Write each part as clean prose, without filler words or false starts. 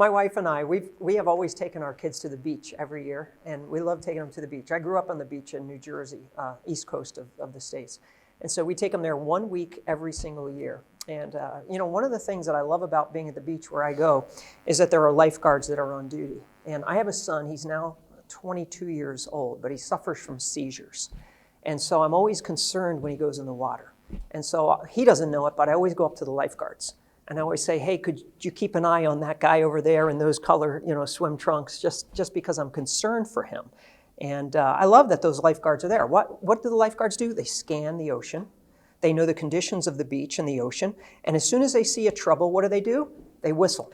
My wife and I, we have always taken our kids to the beach every year, and we love taking them to the beach. I grew up on the beach in New Jersey, east coast of the States. And so we take them there 1 week every single year. And, one of the things that I love about being at the beach where I go is that there are lifeguards that are on duty. And I have a son, he's now 22 years old, but he suffers from seizures. And so I'm always concerned when he goes in the water. And so he doesn't know it, but I always go up to the lifeguards. And I always say, hey, could you keep an eye on that guy over there in those color, swim trunks, just because I'm concerned for him. And I love that those lifeguards are there. What do the lifeguards do? They scan the ocean. They know the conditions of the beach and the ocean. And as soon as they see a trouble, what do? They whistle.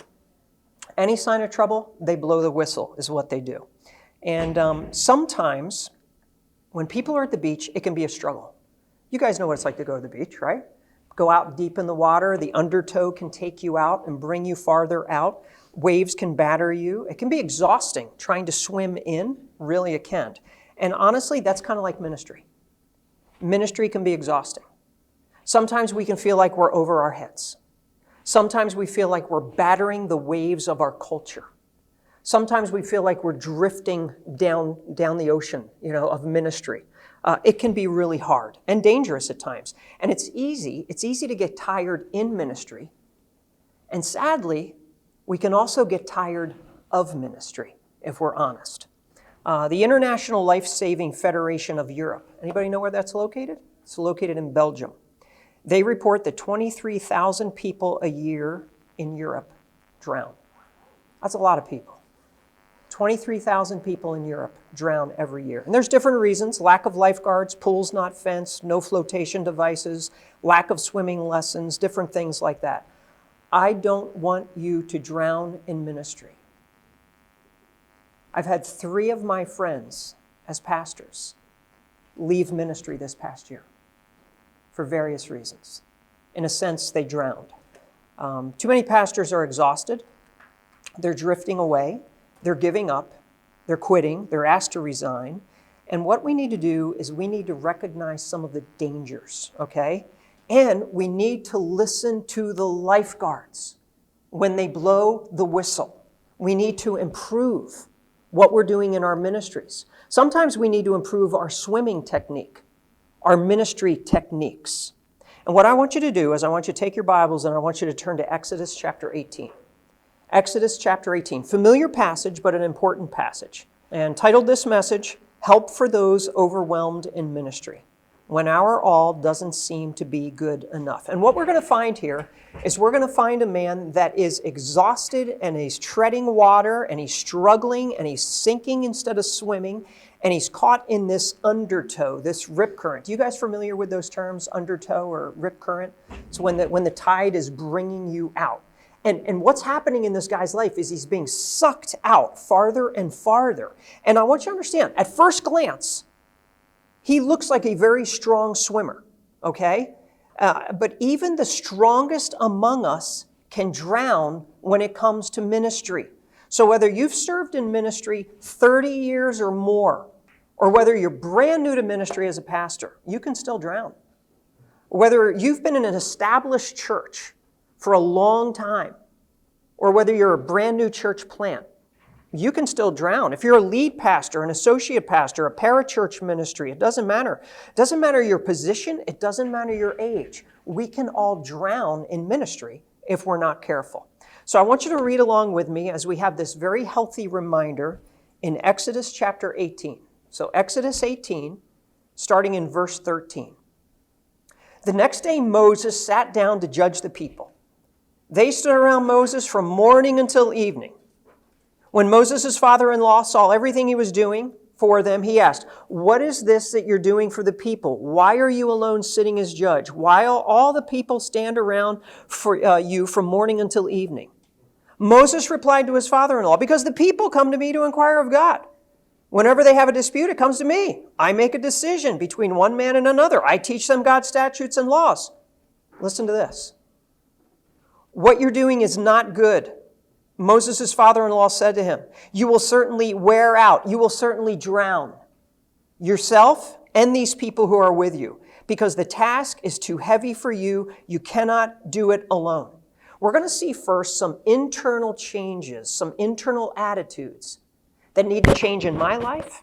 Any sign of trouble, they blow the whistle is what they do. And sometimes when people are at the beach, it can be a struggle. You guys know what it's like to go to the beach, right? Go out deep in the water. The undertow can take you out and bring you farther out. Waves can batter you. It can be exhausting trying to swim in. Really, it can. And honestly, that's kind of like ministry. Ministry can be exhausting. Sometimes we can feel like we're over our heads. Sometimes we feel like we're battering the waves of our culture. Sometimes we feel like we're drifting down the ocean, of ministry. It can be really hard and dangerous at times. And it's easy to get tired in ministry. And sadly, we can also get tired of ministry, if we're honest. The International Life-Saving Federation of Europe. Anybody know where that's located? It's located in Belgium. They report that 23,000 people a year in Europe drown. That's a lot of people. 23,000 people in Europe drown every year. And there's different reasons: lack of lifeguards, pools not fenced, no flotation devices, lack of swimming lessons, different things like that. I don't want you to drown in ministry. I've had 3 of my friends as pastors leave ministry this past year for various reasons. In a sense, they drowned. Too many pastors are exhausted. They're drifting away. They're giving up. They're quitting. They're asked to resign. And what we need to do is we need to recognize some of the dangers, okay? And we need to listen to the lifeguards when they blow the whistle. We need to improve what we're doing in our ministries. Sometimes we need to improve our swimming technique, our ministry techniques. And what I want you to do is I want you to take your Bibles and I want you to turn to Exodus chapter 18. Exodus chapter 18, familiar passage, but an important passage. And titled this message, Help for Those Overwhelmed in Ministry, when our all doesn't seem to be good enough. And what we're going to find here is we're going to find a man that is exhausted and he's treading water and he's struggling and he's sinking instead of swimming and he's caught in this undertow, this rip current. You guys familiar with those terms, undertow or rip current? It's when the tide is bringing you out. And what's happening in this guy's life is he's being sucked out farther and farther. And I want you to understand, at first glance, he looks like a very strong swimmer, okay? But even the strongest among us can drown when it comes to ministry. So whether you've served in ministry 30 years or more, or whether you're brand new to ministry as a pastor, you can still drown. Whether you've been in an established church for a long time, or whether you're a brand new church plant, you can still drown. If you're a lead pastor, an associate pastor, a parachurch ministry, it doesn't matter. It doesn't matter your position. It doesn't matter your age. We can all drown in ministry if we're not careful. So I want you to read along with me as we have this very healthy reminder in Exodus chapter 18. So Exodus 18, starting in verse 13. The next day Moses sat down to judge the people. They stood around Moses from morning until evening. When Moses' father-in-law saw everything he was doing for them, he asked, "What is this that you're doing for the people? Why are you alone sitting as judge? While all the people stand around for you from morning until evening?" Moses replied to his father-in-law, "Because the people come to me to inquire of God. Whenever they have a dispute, it comes to me. I make a decision between one man and another. I teach them God's statutes and laws." Listen to this. "What you're doing is not good." Moses' father-in-law said to him, "You will certainly wear out. You will certainly drown yourself and these people who are with you, because the task is too heavy for you. You cannot do it alone. we're going to see first some internal changes, some internal attitudes that need to change in my life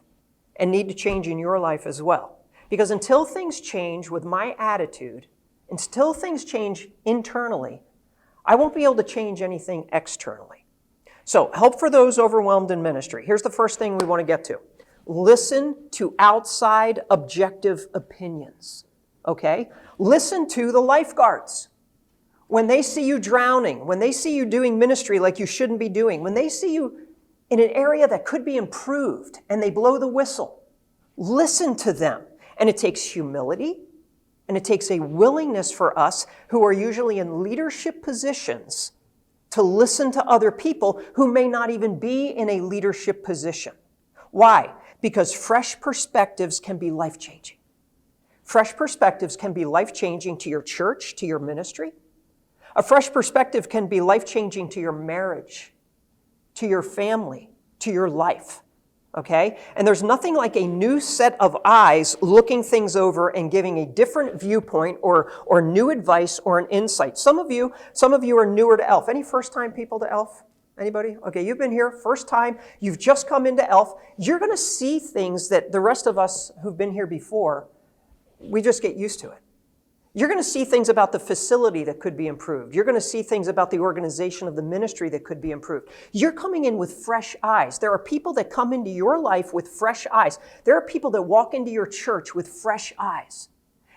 and need to change in your life as well. Because until things change with my attitude, until things change internally, I won't be able to change anything externally. So, help for those overwhelmed in ministry. Here's the first thing we want to get to. Listen to outside objective opinions, okay? Listen to the lifeguards. When they see you drowning, when they see you doing ministry like you shouldn't be doing, when they see you in an area that could be improved and they blow the whistle, listen to them. And it takes humility, and it takes a willingness for us who are usually in leadership positions to listen to other people who may not even be in a leadership position. Why? Because fresh perspectives can be life-changing. Fresh perspectives can be life-changing to your church, to your ministry. A fresh perspective can be life-changing to your marriage, to your family, to your life. Okay? And there's nothing like a new set of eyes looking things over and giving a different viewpoint or new advice or an insight. Some of you are newer to ELF. Any first-time people to ELF? Anybody? Okay, you've been here, first time, you've just come into ELF. You're going to see things that the rest of us who've been here before, we just get used to it. You're going to see things about the facility that could be improved. You're going to see things about the organization of the ministry that could be improved. You're coming in with fresh eyes. There are people that come into your life with fresh eyes. There are people that walk into your church with fresh eyes.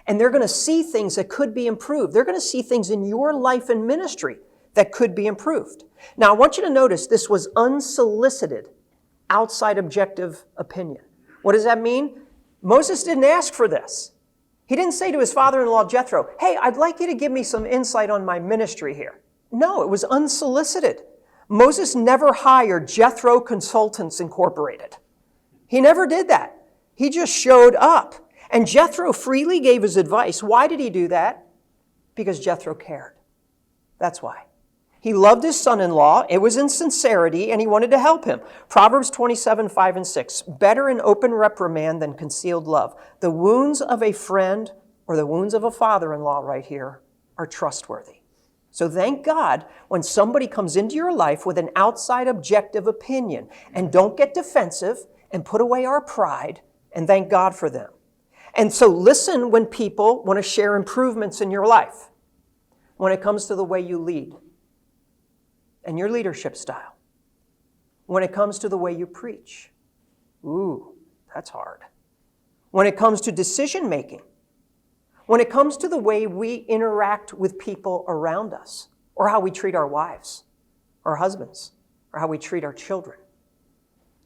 And they're going to see things that could be improved. They're going to see things in your life and ministry that could be improved. Now, I want you to notice this was unsolicited, outside objective opinion. What does that mean? Moses didn't ask for this. He didn't say to his father-in-law, Jethro, hey, I'd like you to give me some insight on my ministry here. No, it was unsolicited. Moses never hired Jethro Consultants Incorporated. He never did that. He just showed up. And Jethro freely gave his advice. Why did he do that? Because Jethro cared. That's why. He loved his son-in-law. It was in sincerity, and he wanted to help him. Proverbs 27, 5 and 6. Better an open reprimand than concealed love. The wounds of a friend, or the wounds of a father-in-law right here, are trustworthy. So thank God when somebody comes into your life with an outside objective opinion. And don't get defensive and put away our pride, and thank God for them. And so listen when people want to share improvements in your life. When it comes to the way you lead and your leadership style. When it comes to the way you preach. Ooh, that's hard. When it comes to decision making. When it comes to the way we interact with people around us, or how we treat our wives, or husbands, or how we treat our children.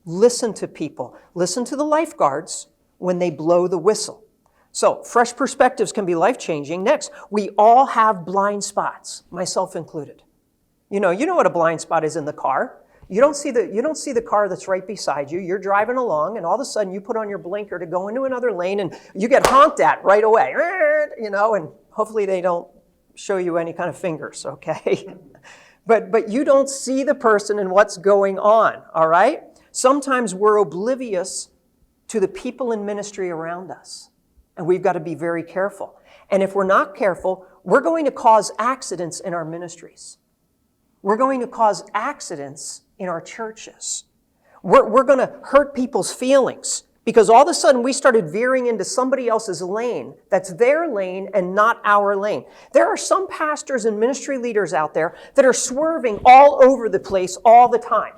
Listen to people. Listen to the lifeguards when they blow the whistle. So, fresh perspectives can be life-changing. Next, we all have blind spots, myself included. You know what a blind spot is in the car. You don't see the car that's right beside you. You're driving along, and all of a sudden you put on your blinker to go into another lane, and you get honked at right away. And hopefully they don't show you any kind of fingers, okay? But you don't see the person and what's going on, all right? Sometimes we're oblivious to the people in ministry around us, and we've got to be very careful. And if we're not careful, we're going to cause accidents in our ministries. We're going to cause accidents in our churches. We're going to hurt people's feelings because all of a sudden we started veering into somebody else's lane that's their lane and not our lane. There are some pastors and ministry leaders out there that are swerving all over the place all the time.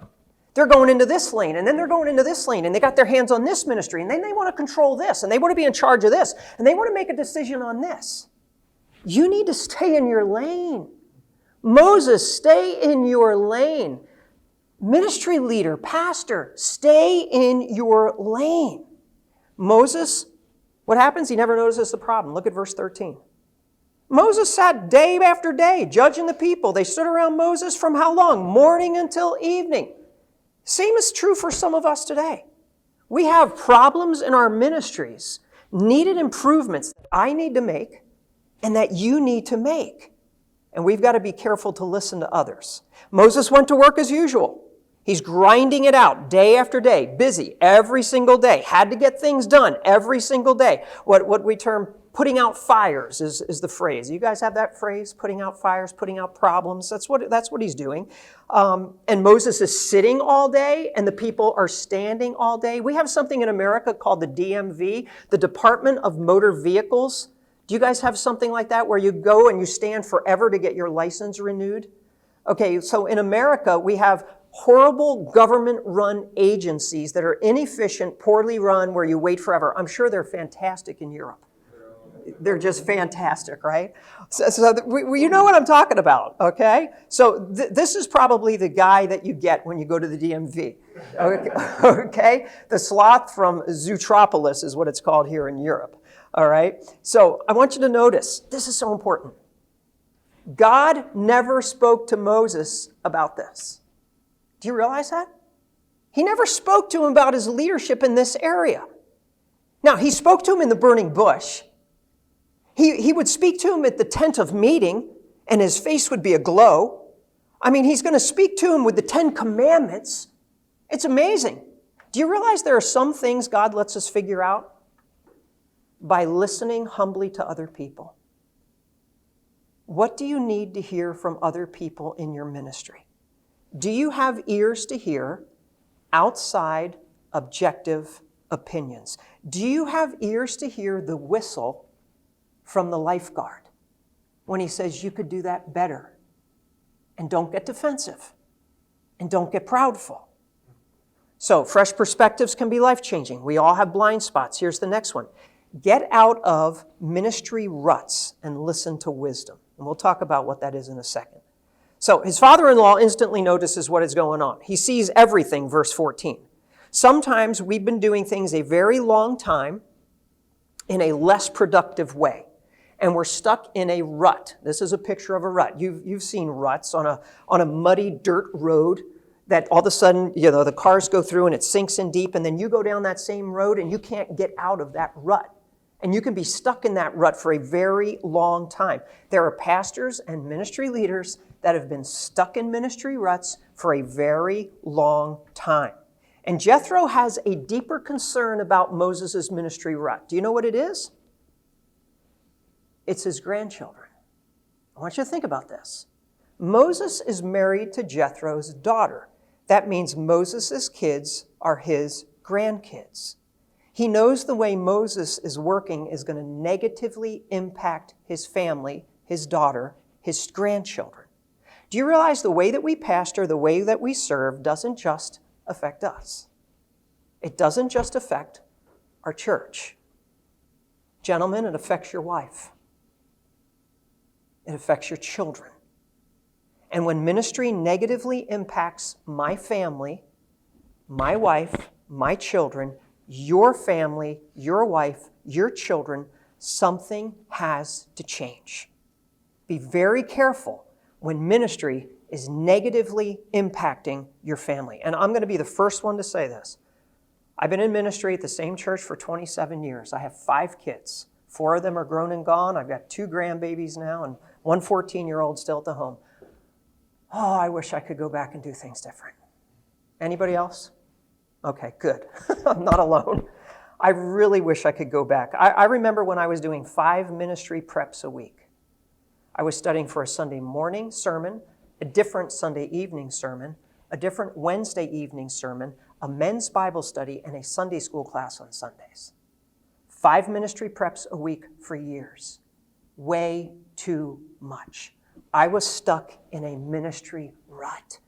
They're going into this lane, and then they're going into this lane, and they got their hands on this ministry, and then they want to control this, and they want to be in charge of this, and they want to make a decision on this. You need to stay in your lane. Moses, stay in your lane. Ministry leader, pastor, stay in your lane. Moses, what happens? He never notices the problem. Look at verse 13. Moses sat day after day, judging the people. They stood around Moses from how long? Morning until evening. Same is true for some of us today. We have problems in our ministries, needed improvements that I need to make and that you need to make. And we've got to be careful to listen to others. Moses went to work as usual. He's grinding it out day after day, busy every single day, had to get things done every single day. What we term Putting out fires is the phrase. You guys have that phrase? Putting out fires, putting out problems. That's what he's doing. And Moses is sitting all day, and the people are standing all day. We have something in America called the DMV, the Department of Motor Vehicles. Do you guys have something like that where you go and you stand forever to get your license renewed? Okay, so in America, we have horrible government-run agencies that are inefficient, poorly run, where you wait forever. I'm sure they're fantastic in Europe. They're just fantastic, right? So you know what I'm talking about, okay? So this is probably the guy that you get when you go to the DMV, okay? The sloth from Zootropolis is what it's called here in Europe, all right? So I want you to notice, this is so important. God never spoke to Moses about this. Do you realize that? He never spoke to him about his leadership in this area. Now, he spoke to him in the burning bush. He would speak to him at the tent of meeting, and his face would be aglow. I mean, he's going to speak to him with the 10 Commandments. It's amazing. Do you realize there are some things God lets us figure out by listening humbly to other people? What do you need to hear from other people in your ministry? Do you have ears to hear outside objective opinions? Do you have ears to hear the whistle from the lifeguard when he says you could do that better? And don't get defensive. And don't get proudful. So fresh perspectives can be life-changing. We all have blind spots. Here's the next one. Get out of ministry ruts and listen to wisdom. And we'll talk about what that is in a second. So his father-in-law instantly notices what is going on. He sees everything, verse 14. Sometimes we've been doing things a very long time in a less productive way. And we're stuck in a rut. This is a picture of a rut. You've seen ruts on a muddy dirt road that all of a sudden, the cars go through and it sinks in deep, and then you go down that same road and you can't get out of that rut. And you can be stuck in that rut for a very long time. There are pastors and ministry leaders that have been stuck in ministry ruts for a very long time. And Jethro has a deeper concern about Moses' ministry rut. Do you know what it is? It's his grandchildren. I want you to think about this. Moses is married to Jethro's daughter. That means Moses' kids are his grandkids. He knows the way Moses is working is going to negatively impact his family, his daughter, his grandchildren. Do you realize the way that we pastor, the way that we serve, doesn't just affect us? It doesn't just affect our church. Gentlemen, it affects your wife. It affects your children. And when ministry negatively impacts my family, my wife, my children, your family, your wife, your children, something has to change. Be very careful when ministry is negatively impacting your family. And I'm going to be the first one to say this. I've been in ministry at the same church for 27 years. I have 5 kids. 4 of them are grown and gone. I've got 2 grandbabies now and one 14-year-old still at the home. Oh, I wish I could go back and do things different. Anybody else? Okay, good. I'm not alone. I really wish I could go back. I remember when I was doing 5 ministry preps a week. I was studying for a Sunday morning sermon, a different Sunday evening sermon, a different Wednesday evening sermon, a men's Bible study, and a Sunday school class on Sundays. 5 ministry preps a week for years. Way too much. I was stuck in a ministry rut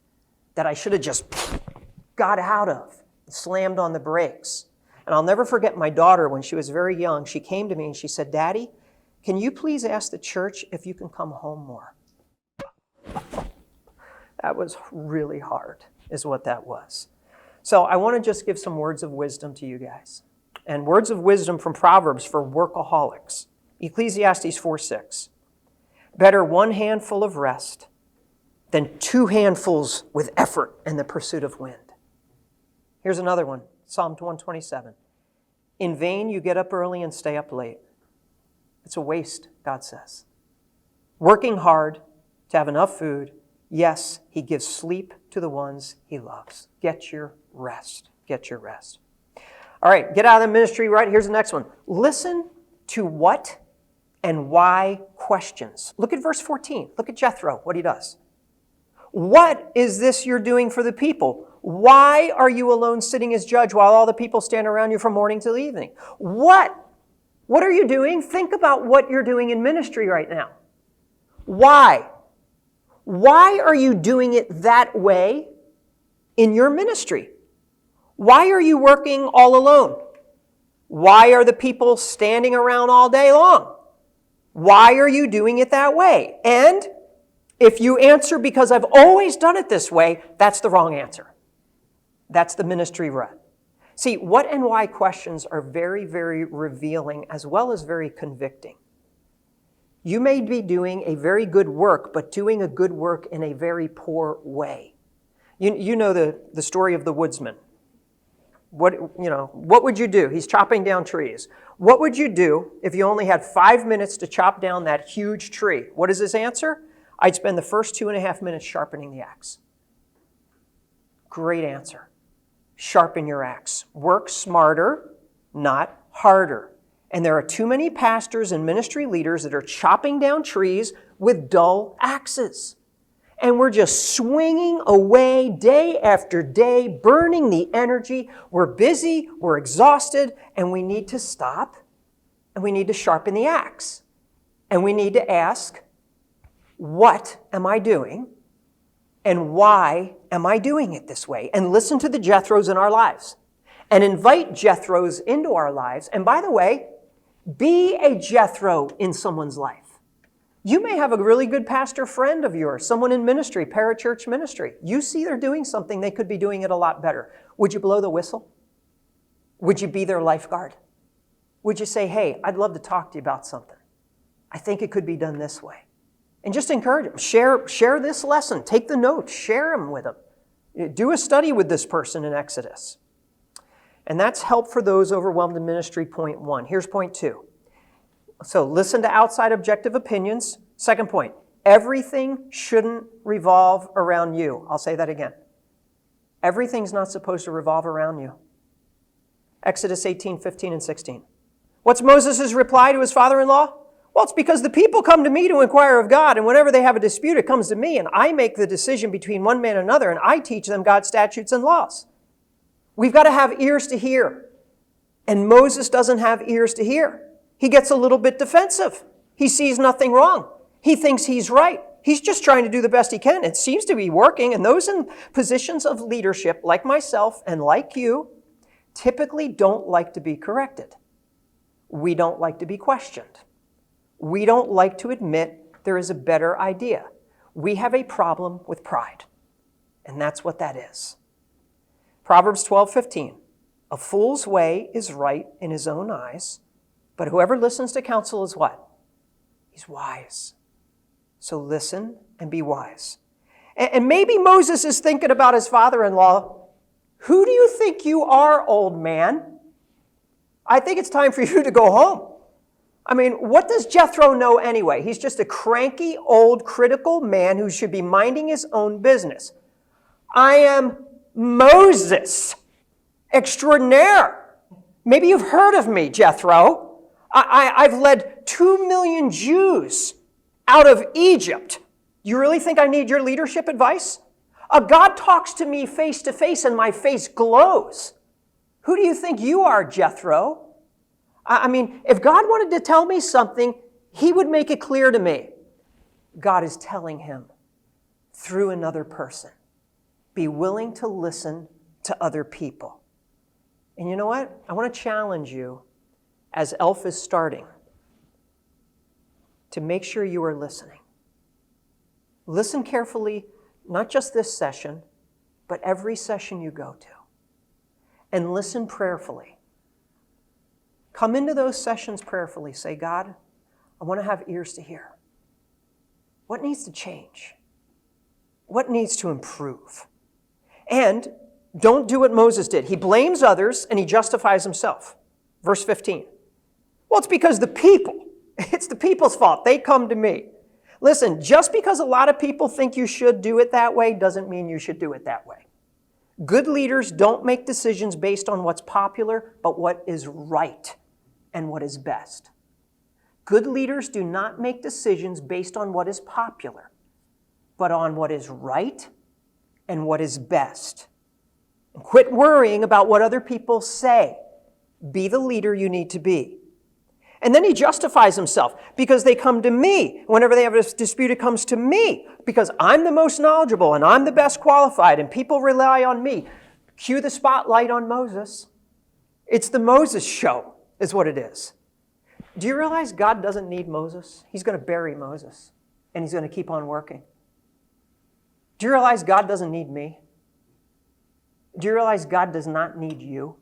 that I should have just got out of, slammed on the brakes. And I'll never forget my daughter when she was very young. She came to me and she said, "Daddy, can you please ask the church if you can come home more?" That was really hard, is what that was. So I want to just give some words of wisdom to you guys. And words of wisdom from Proverbs for workaholics. Ecclesiastes 4:6. Better 1 handful of rest than 2 handfuls with effort and the pursuit of wind. Here's another one, Psalm 127. In vain you get up early and stay up late. It's a waste, God says. Working hard to have enough food. Yes, he gives sleep to the ones he loves. Get your rest. Get your rest. All right, get out of the ministry right. Here's the next one. Listen to what and why questions. Look at verse 14. Look at Jethro, what he does. What is this you're doing for the people? Why are you alone sitting as judge while all the people stand around you from morning till evening? What are you doing? Think about what you're doing in ministry right now. Why? Why are you doing it that way in your ministry? Why are you working all alone? Why are the people standing around all day long? Why are you doing it that way? And if you answer because I've always done it this way, that's the wrong answer. That's the ministry rut. See, what and why questions are very, very revealing as well as very convicting. You may be doing a very good work, but doing a good work in a very poor way. You know the story of the woodsman. What would you do? He's chopping down trees. What would you do if you only had 5 minutes to chop down that huge tree? What is his answer? I'd spend the first 2.5 minutes sharpening the axe. Great answer. Sharpen your axe. Work smarter, not harder. And there are too many pastors and ministry leaders that are chopping down trees with dull axes. And we're just swinging away day after day, burning the energy. We're busy, we're exhausted, and we need to stop, and we need to sharpen the axe. And we need to ask, what am I doing? And why am I doing it this way? And listen to the Jethros in our lives. And invite Jethros into our lives. And by the way, be a Jethro in someone's life. You may have a really good pastor friend of yours, someone in ministry, parachurch ministry. You see they're doing something, they could be doing it a lot better. Would you blow the whistle? Would you be their lifeguard? Would you say, hey, I'd love to talk to you about something. I think it could be done this way. And just encourage them. Share this lesson. Take the notes. Share them with them. Do a study with this person in Exodus. And that's help for those overwhelmed in ministry, point 1. Here's point 2. So listen to outside objective opinions. Second point, everything shouldn't revolve around you. I'll say that again. Everything's not supposed to revolve around you. Exodus 18, 15, and 16. What's Moses' reply to his father-in-law? Well, it's because the people come to me to inquire of God, and whenever they have a dispute, it comes to me, and I make the decision between one man and another, and I teach them God's statutes and laws. We've got to have ears to hear. And Moses doesn't have ears to hear. He gets a little bit defensive. He sees nothing wrong. He thinks he's right. He's just trying to do the best he can. It seems to be working. And those in positions of leadership, like myself and like you, typically don't like to be corrected. We don't like to be questioned. We don't like to admit there is a better idea. We have a problem with pride. And that's what that is. Proverbs 12:15. A fool's way is right in his own eyes, but whoever listens to counsel is what? He's wise. So listen and be wise. And maybe Moses is thinking about his father-in-law. Who do you think you are, old man? I think it's time for you to go home. I mean, what does Jethro know anyway? He's just a cranky, old, critical man who should be minding his own business. I am Moses extraordinaire. Maybe you've heard of me, Jethro. I've led 2 million Jews out of Egypt. You really think I need your leadership advice? God talks to me face to face and my face glows. Who do you think you are, Jethro? I mean, if God wanted to tell me something, he would make it clear to me. God is telling him through another person. Be willing to listen to other people. And you know what? I want to challenge you, as ELF is starting, to make sure you are listening. Listen carefully, not just this session, but every session you go to. And listen prayerfully. Come into those sessions prayerfully. Say, God, I want to have ears to hear. What needs to change? What needs to improve? And don't do what Moses did. He blames others and he justifies himself. Verse 15. Well, it's because it's the people's fault. They come to me. Listen, just because a lot of people think you should do it that way doesn't mean you should do it that way. Good leaders don't make decisions based on what's popular, but what is right and what is best. Good leaders do not make decisions based on what is popular, but on what is right and what is best. And quit worrying about what other people say. Be the leader you need to be. And then he justifies himself, because they come to me. Whenever they have a dispute, it comes to me, because I'm the most knowledgeable and I'm the best qualified and people rely on me. Cue the spotlight on Moses. It's the Moses show, is what it is. Do you realize God doesn't need Moses? He's going to bury Moses, and he's going to keep on working. Do you realize God doesn't need me? Do you realize God does not need you?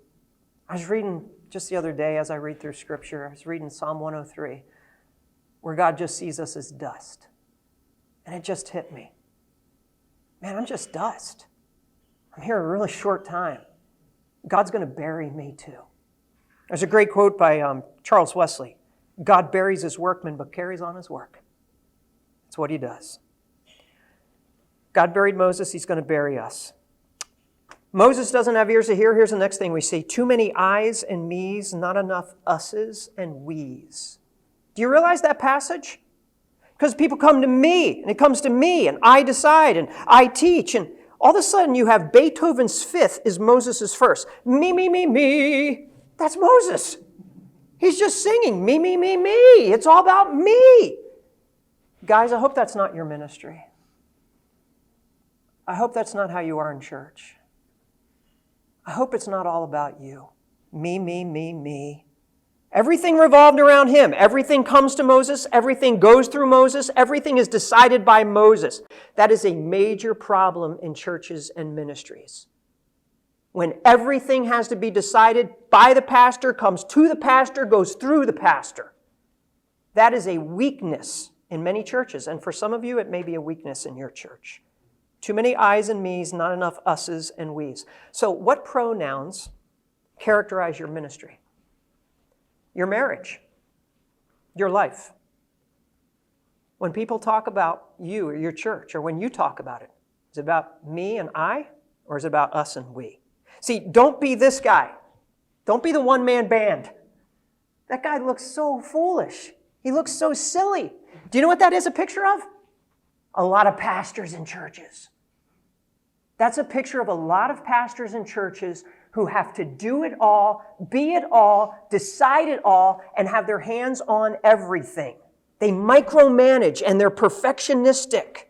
I was reading just the other day as I read through Scripture, I was reading Psalm 103, where God just sees us as dust. And it just hit me. Man, I'm just dust. I'm here a really short time. God's going to bury me too. There's a great quote by Charles Wesley. God buries his workmen but carries on his work. That's what he does. God buried Moses, he's going to bury us. Moses doesn't have ears to hear. Here's the next thing we see. Too many I's and me's, not enough us's and we's. Do you realize that passage? Because people come to me, and it comes to me, and I decide, and I teach, and all of a sudden you have Beethoven's fifth is Moses' first. Me, me, me, me. That's Moses. He's just singing, me, me, me, me. It's all about me. Guys, I hope that's not your ministry. I hope that's not how you are in church. I hope it's not all about you. Me, me, me, me. Everything revolved around him. Everything comes to Moses. Everything goes through Moses. Everything is decided by Moses. That is a major problem in churches and ministries. When everything has to be decided by the pastor, comes to the pastor, goes through the pastor. That is a weakness in many churches. And for some of you, it may be a weakness in your church. Too many I's and me's, not enough us's and we's. So what pronouns characterize your ministry? Your marriage, your life. When people talk about you or your church, or when you talk about it, is it about me and I, or is it about us and we? See, don't be this guy. Don't be the one-man band. That guy looks so foolish. He looks so silly. Do you know what that is a picture of? A lot of pastors in churches. That's a picture of a lot of pastors in churches who have to do it all, be it all, decide it all, and have their hands on everything. They micromanage and they're perfectionistic.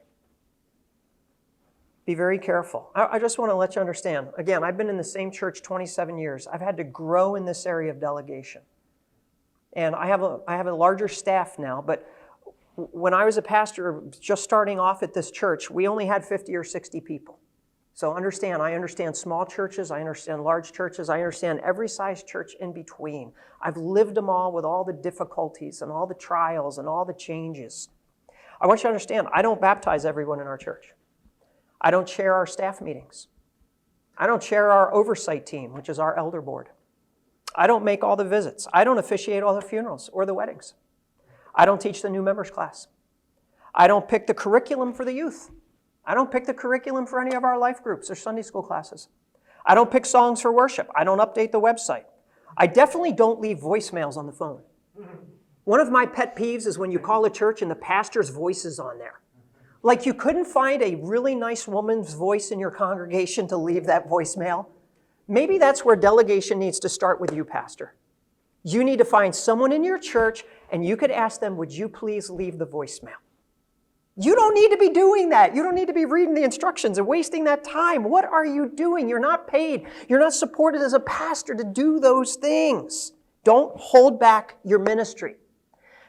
Be very careful. I just want to let you understand. Again, I've been in the same church 27 years. I've had to grow in this area of delegation. And I have a larger staff now, but when I was a pastor just starting off at this church, we only had 50 or 60 people. So understand, I understand small churches, I understand large churches, I understand every size church in between. I've lived them all with all the difficulties and all the trials and all the changes. I want you to understand, I don't baptize everyone in our church. I don't chair our staff meetings. I don't chair our oversight team, which is our elder board. I don't make all the visits. I don't officiate all the funerals or the weddings. I don't teach the new members class. I don't pick the curriculum for the youth. I don't pick the curriculum for any of our life groups or Sunday school classes. I don't pick songs for worship. I don't update the website. I definitely don't leave voicemails on the phone. One of my pet peeves is when you call a church and the pastor's voice is on there. Like you couldn't find a really nice woman's voice in your congregation to leave that voicemail. Maybe that's where delegation needs to start with you, pastor. You need to find someone in your church and you could ask them, would you please leave the voicemail? You don't need to be doing that. You don't need to be reading the instructions and wasting that time. What are you doing? You're not paid. You're not supported as a pastor to do those things. Don't hold back your ministry.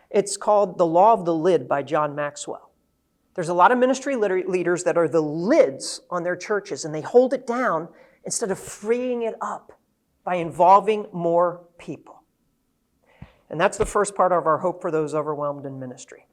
It's called The Law of the Lid by John Maxwell. There's a lot of ministry leaders that are the lids on their churches, and they hold it down instead of freeing it up by involving more people. And that's the first part of our hope for those overwhelmed in ministry.